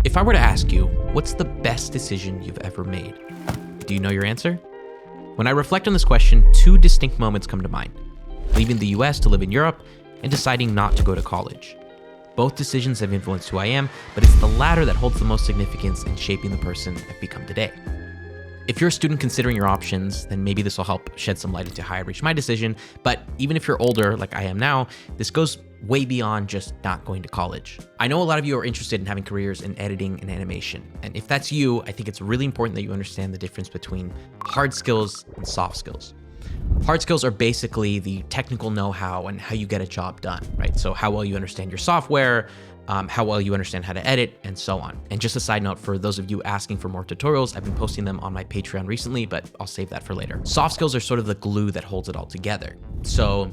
If I were to ask you, what's the best decision you've ever made? Do you know your answer? When I reflect on this question, two distinct moments come to mind: leaving the US to live in Europe and deciding not to go to college. Both decisions have influenced who I am, but it's the latter that holds the most significance in shaping the person I've become today. If you're a student considering your options, then maybe this will help shed some light into how I reached my decision. But even if you're older, like I am now, this goes way beyond just not going to college. I know a lot of you are interested in having careers in editing and animation. And if that's you, I think it's really important that you understand the difference between hard skills and soft skills. Hard skills are basically the technical know-how and how you get a job done, right? So how well you understand your software, how well you understand how to edit, and so on. And just a side note, for those of you asking for more tutorials, I've been posting them on my Patreon recently, but I'll save that for later. Soft skills are sort of the glue that holds it all together. So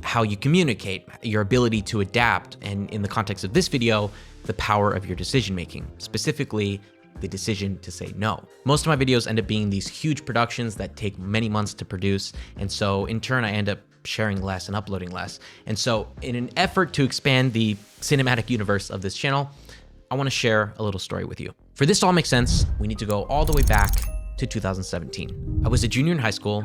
how you communicate, your ability to adapt, and in the context of this video, the power of your decision-making, specifically the decision to say no. Most of my videos end up being these huge productions that take many months to produce, and so in turn, I end up sharing less and uploading less. And so in an effort to expand the cinematic universe of this channel, I want to share a little story with you. For this to all make sense, we need to go all the way back to 2017. I was a junior in high school,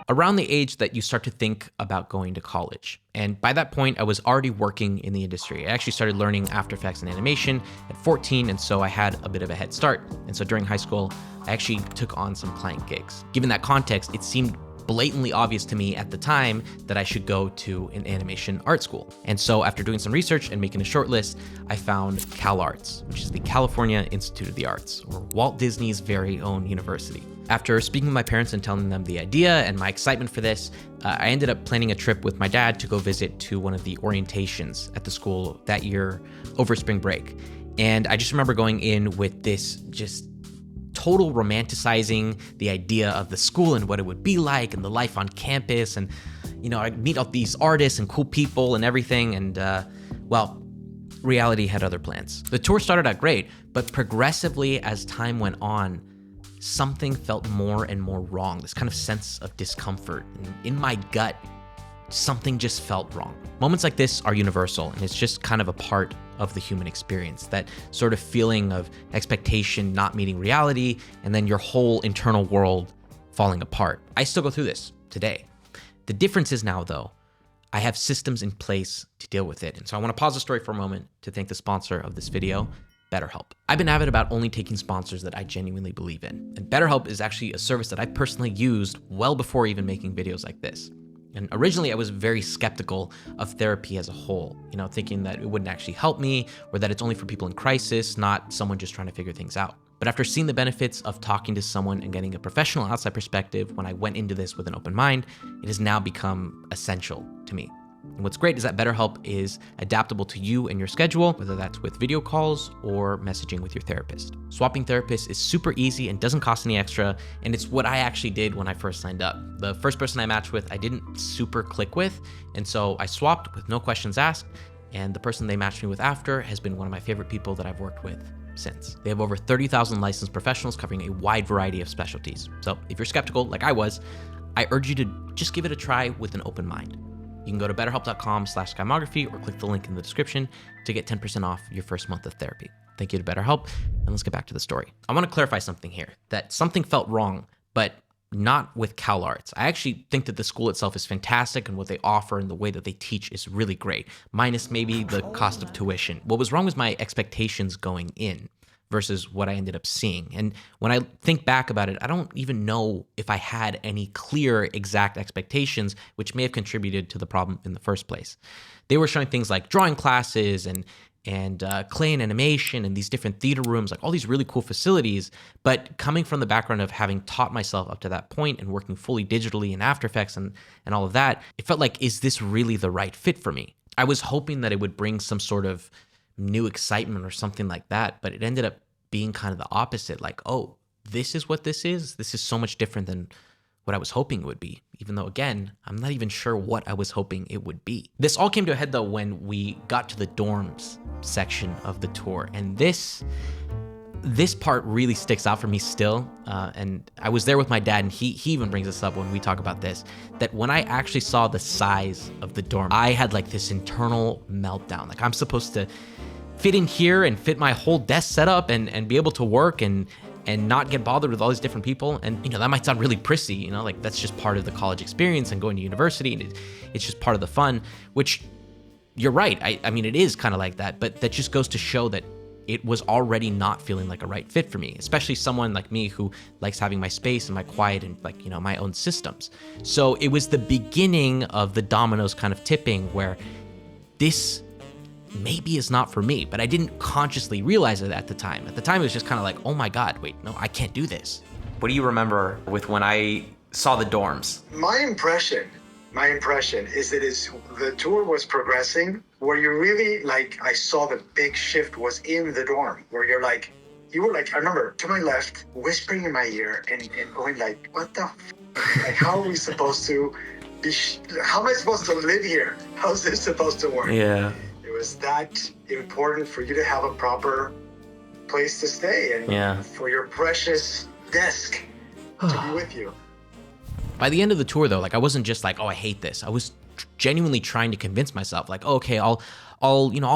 around the age that you start to think about going to college. And by that point, I was already working in the industry. I actually started learning After Effects and animation at 14, and so I had a bit of a head start. And so during high school, I actually took on some client gigs. Given that context, it seemed blatantly obvious to me at the time that I should go to an animation art school. And so after doing some research and making a short list, I found CalArts, which is the California Institute of the Arts, or Walt Disney's very own university. After speaking with my parents and telling them the idea and my excitement for this, I ended up planning a trip with my dad to go visit to one of the orientations at the school that year over spring break. And I just remember going in with this just total romanticizing the idea of the school and what it would be like and the life on campus. And, you know, I'd meet all these artists and cool people and everything. And, well, reality had other plans. The tour started out great, but progressively as time went on, something felt more and more wrong. This kind of sense of discomfort. And in my gut, something just felt wrong. Moments like this are universal, and it's just kind of a part of the human experience, that sort of feeling of expectation not meeting reality, and then your whole internal world falling apart. I still go through this today. The difference is now, though, I have systems in place to deal with it. And so I want to pause the story for a moment to thank the sponsor of this video, BetterHelp. I've been avid about only taking sponsors that I genuinely believe in. And BetterHelp is actually a service that I personally used well before even making videos like this. And originally I was very skeptical of therapy as a whole, you know, thinking that it wouldn't actually help me, or that it's only for people in crisis, not someone just trying to figure things out. But after seeing the benefits of talking to someone and getting a professional outside perspective when I went into this with an open mind, it has now become essential to me. And what's great is that BetterHelp is adaptable to you and your schedule, whether that's with video calls or messaging with your therapist. Swapping therapists is super easy and doesn't cost any extra, and it's what I actually did when I first signed up. The first person I matched with, I didn't super click with, and so I swapped with no questions asked, and the person they matched me with after has been one of my favorite people that I've worked with since. They have over 30,000 licensed professionals covering a wide variety of specialties. So if you're skeptical, like I was, I urge you to just give it a try with an open mind. You can go to betterhelp.com/skymography or click the link in the description to get 10% off your first month of therapy. Thank you to BetterHelp, and let's get back to the story. I want to clarify something here, that something felt wrong, but not with CalArts. I actually think that the school itself is fantastic, and what they offer and the way that they teach is really great, minus maybe the cost of tuition. What was wrong was my expectations going in versus what I ended up seeing. And when I think back about it, I don't even know if I had any clear exact expectations, which may have contributed to the problem in the first place. They were showing things like drawing classes and clay and animation and these different theater rooms, like all these really cool facilities. But coming from the background of having taught myself up to that point and working fully digitally in After Effects and all of that, it felt like, is this really the right fit for me? I was hoping that it would bring some sort of new excitement or something like that, but it ended up being kind of the opposite. Like, oh, this is what this is? This is so much different than what I was hoping it would be, even though, again, I'm not even sure what I was hoping it would be. This all came to a head, though, when we got to the dorms section of the tour. And this part really sticks out for me still. And I was there with my dad, and he even brings this up when we talk about this, that when I actually saw the size of the dorm, I had like this internal meltdown. Like, I'm supposed to fit in here and fit my whole desk setup and be able to work and not get bothered with all these different people. And, that might sound really prissy, like that's just part of the college experience and going to university, and it's just part of the fun, which you're right. I mean, it is kind of like that, but that just goes to show that it was already not feeling like a right fit for me, especially someone like me who likes having my space and my quiet and my own systems. So it was the beginning of the dominoes kind of tipping where this maybe is not for me, but I didn't consciously realize it at the time. At the time, it was just kind of like, oh my God, wait, no, I can't do this. What do you remember with when I saw the dorms? My impression is that the tour was progressing where you really, I saw the big shift was in the dorm where you were I remember to my left, whispering in my ear and going what the how are we supposed to be, how am I supposed to live here? How's this supposed to work? Yeah. It was that important for you to have a proper place to stay and for your precious desk to be with you. By the end of the tour, though, I wasn't just oh, I hate this. I was genuinely trying to convince myself, okay, I'll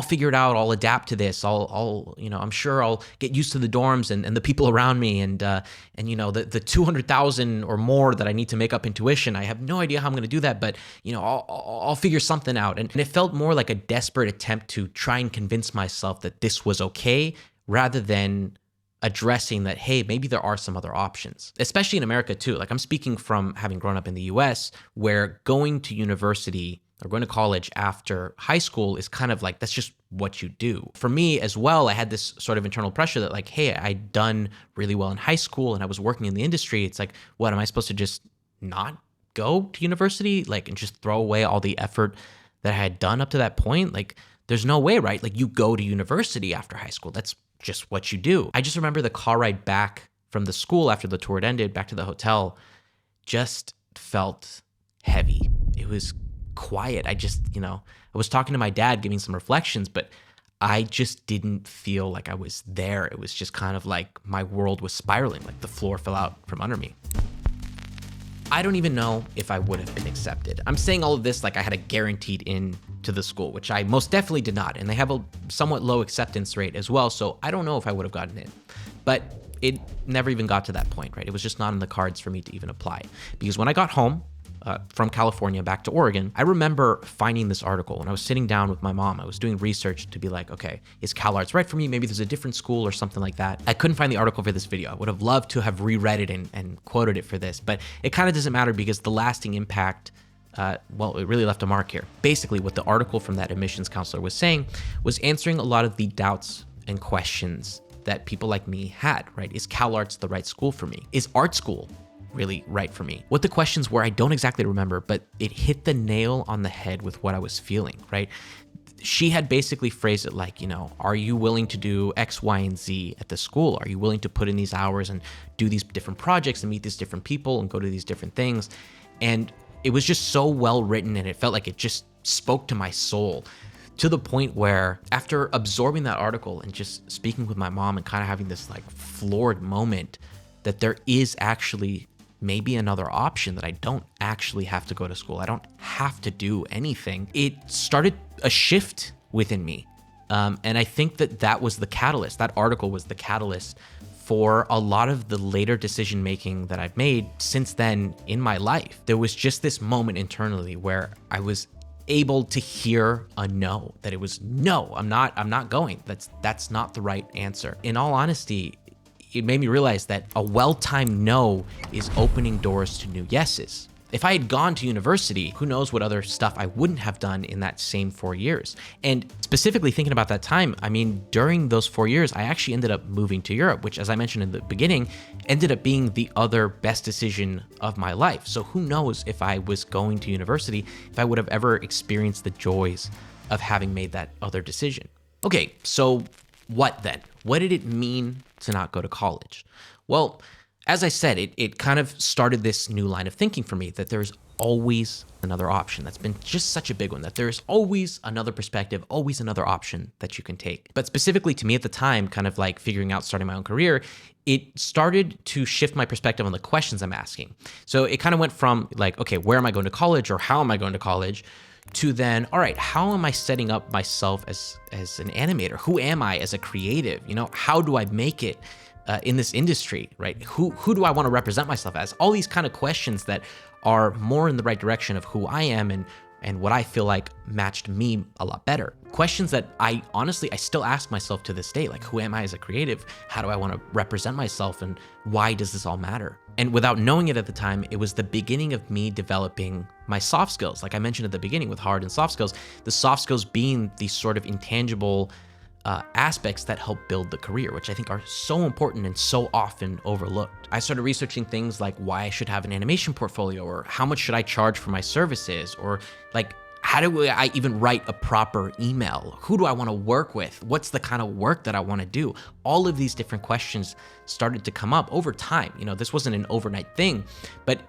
figure it out. I'll adapt to this. I'm sure I'll get used to the dorms and the people around me and the 200,000 or more that I need to make up in tuition. I have no idea how I'm going to do that, but I'll figure something out. And it felt more like a desperate attempt to try and convince myself that this was okay, rather than addressing that, hey, maybe there are some other options, especially in America too. I'm speaking from having grown up in the US, where going to university or going to college after high school is kind of that's just what you do. For me as well, I had this sort of internal pressure that hey, I'd done really well in high school and I was working in the industry. It's what, am I supposed to just not go to university? And just throw away all the effort that I had done up to that point? There's no way, right? You go to university after high school. That's just what you do. I just remember the car ride back from the school after the tour had ended, back to the hotel, just felt heavy. It was quiet. I was talking to my dad, giving some reflections, but I just didn't feel like I was there. It was just kind of my world was spiraling, the floor fell out from under me. I don't even know if I would have been accepted. I'm saying all of this I had a guaranteed in to the school, which I most definitely did not. And they have a somewhat low acceptance rate as well. So I don't know if I would have gotten in. But it never even got to that point, right? It was just not in the cards for me to even apply. Because when I got home from California back to Oregon, I remember finding this article when I was sitting down with my mom. I was doing research to be okay, is CalArts right for me? Maybe there's a different school or something like that. I couldn't find the article for this video. I would have loved to have reread it and quoted it for this, but it kind of doesn't matter because the lasting impact, it really left a mark here. Basically, what the article from that admissions counselor was saying was answering a lot of the doubts and questions that people like me had, right? Is CalArts the right school for me? Is art school really right for me? What the questions were, I don't exactly remember, but it hit the nail on the head with what I was feeling, right? She had basically phrased it are you willing to do X, Y, and Z at the school? Are you willing to put in these hours and do these different projects and meet these different people and go to these different things? And it was just so well written, and it felt like it just spoke to my soul, to the point where after absorbing that article and just speaking with my mom and kind of having this floored moment that there is actually maybe another option, that I don't actually have to go to school. I don't have to do anything. It started a shift within me. And I think that was the catalyst. That article was the catalyst for a lot of the later decision making that I've made since then in my life. There was just this moment internally where I was able to hear a no, that it was no, I'm not going. That's not the right answer. In all honesty, it made me realize that a well-timed no is opening doors to new yeses. If I had gone to university, who knows what other stuff I wouldn't have done in that same 4 years. And specifically thinking about that time, during those 4 years, I actually ended up moving to Europe, which, as I mentioned in the beginning, ended up being the other best decision of my life. So who knows, if I was going to university, if I would have ever experienced the joys of having made that other decision. Okay, so what then? What did it mean to not go to college? Well, as I said, it kind of started this new line of thinking for me, that there's always another option. That's been just such a big one, that there's always another perspective, always another option that you can take. But specifically to me at the time, kind of figuring out starting my own career, it started to shift my perspective on the questions I'm asking. So it kind of went from okay, where am I going to college, or how am I going to college, to then, all right, how am I setting up myself as an animator? Who am I as a creative? How do I make it in this industry, right? Who do I want to represent myself as? All these kind of questions that are more in the right direction of who I am and what I feel like matched me a lot better. Questions that I still ask myself to this day, like who am I as a creative? How do I want to represent myself? And why does this all matter? And without knowing it at the time, it was the beginning of me developing my soft skills. Like I mentioned at the beginning with hard and soft skills, the soft skills being these sort of intangible aspects that help build the career, which I think are so important and so often overlooked. I started researching things like why I should have an animation portfolio, or how much should I charge for my services, or like how do I even write a proper email? Who do I want to work with? What's the kind of work that I want to do? All of these different questions started to come up over time. This wasn't an overnight thing, but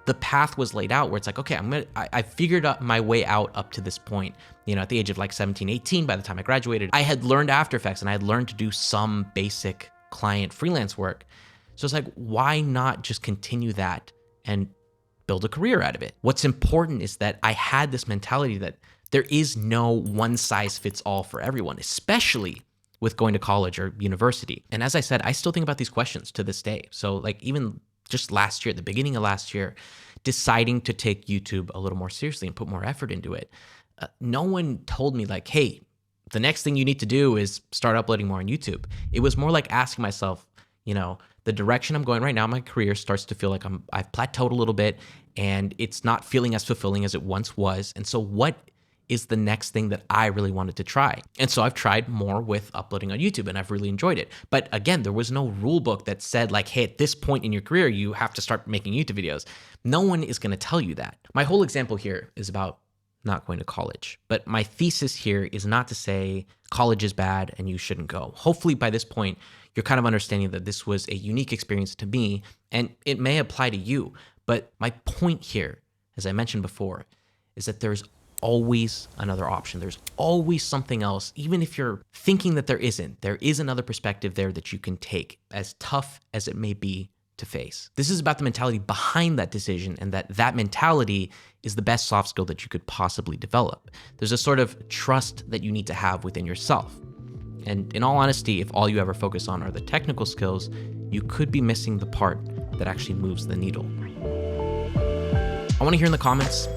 the path was laid out where it's like, okay, I figured out my way out up to this point. At the age of like 17, 18, by the time I graduated, I had learned After Effects and I had learned to do some basic client freelance work. So it's like, why not just continue that and build a career out of it? What's important is that I had this mentality that there is no one size fits all for everyone, especially with going to college or university. And as I said, I still think about these questions to this day. So like even just last year, at the beginning of last year, deciding to take YouTube a little more seriously and put more effort into it. No one told me like, hey, the next thing you need to do is start uploading more on YouTube. It was more like asking myself, the direction I'm going right now, my career starts to feel like I've plateaued a little bit and it's not feeling as fulfilling as it once was. And so what is the next thing that I really wanted to try? And so I've tried more with uploading on YouTube and I've really enjoyed it. But again, there was no rule book that said like, hey, at this point in your career, you have to start making YouTube videos. No one is going to tell you that. My whole example here is about not going to college. But my thesis here is not to say college is bad and you shouldn't go. Hopefully by this point, you're kind of understanding that this was a unique experience to me and it may apply to you. But my point here, as I mentioned before, is that there's always another option. There's always something else. Even if you're thinking that there isn't, there is another perspective there that you can take, as tough as it may be to face. This is about the mentality behind that decision, and that mentality is the best soft skill that you could possibly develop. There's a sort of trust that you need to have within yourself. And in all honesty, if all you ever focus on are the technical skills, you could be missing the part that actually moves the needle. I want to hear in the comments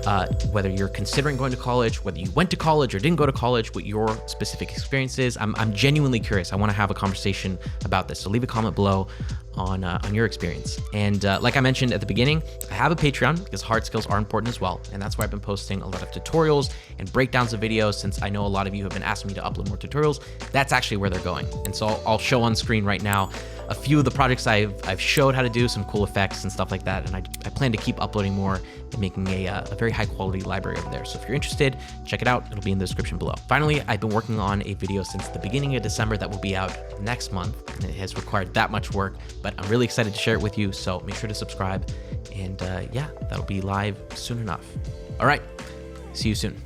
whether you're considering going to college, whether you went to college or didn't go to college, what your specific experience is. I'm genuinely curious. I want to have a conversation about this. So leave a comment below on your experience. And like I mentioned at the beginning, I have a Patreon because hard skills are important as well. And that's where I've been posting a lot of tutorials and breakdowns of videos. Since I know a lot of you have been asking me to upload more tutorials, that's actually where they're going. And so I'll show on screen right now a few of the projects I've showed how to do, some cool effects and stuff like that. And I plan to keep uploading more and making a very high quality library over there. So if you're interested, check it out. It'll be in the description below. Finally, I've been working on a video since the beginning of December that will be out next month. And it has required that much work, but I'm really excited to share it with you. So make sure to subscribe. And yeah, that'll be live soon enough. All right, see you soon.